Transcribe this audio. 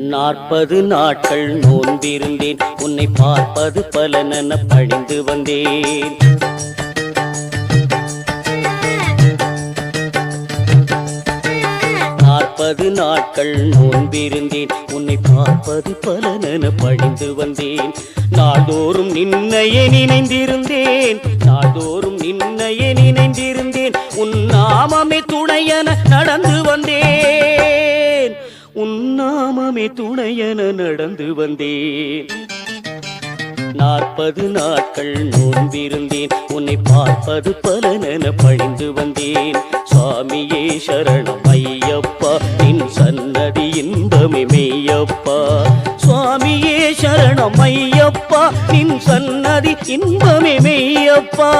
40 நாட்கள் நோன்பிருந்தேன், உன்னை பார்ப்பது பலனென பணிந்து வந்தேன். 40 நாட்கள் நோன்பிருந்தேன், உன்னை பார்ப்பது பலனென பணிந்து வந்தேன். நாள்தோறும் நின்னையே நினைந்திருந்தேன், நாள்தோறும் நின்னையே நினைந்திருந்தேன். உன் நாமமே துணையென நடந்து வந்தேன், உன் நாமமே துணையென நடந்து வந்தேன். 40 நாட்கள் நோன்பிருந்தேன், உன்னை பார்ப்பது பலனென பணிந்து வந்தேன். சுவாமியே சரணம் ஐயப்பா, நின் சன்னதி இன்பமே மெய்யப்பா. சுவாமியே சரணம் ஐயப்பா, நின் சன்னதி இன்பமே மெய்யப்பா.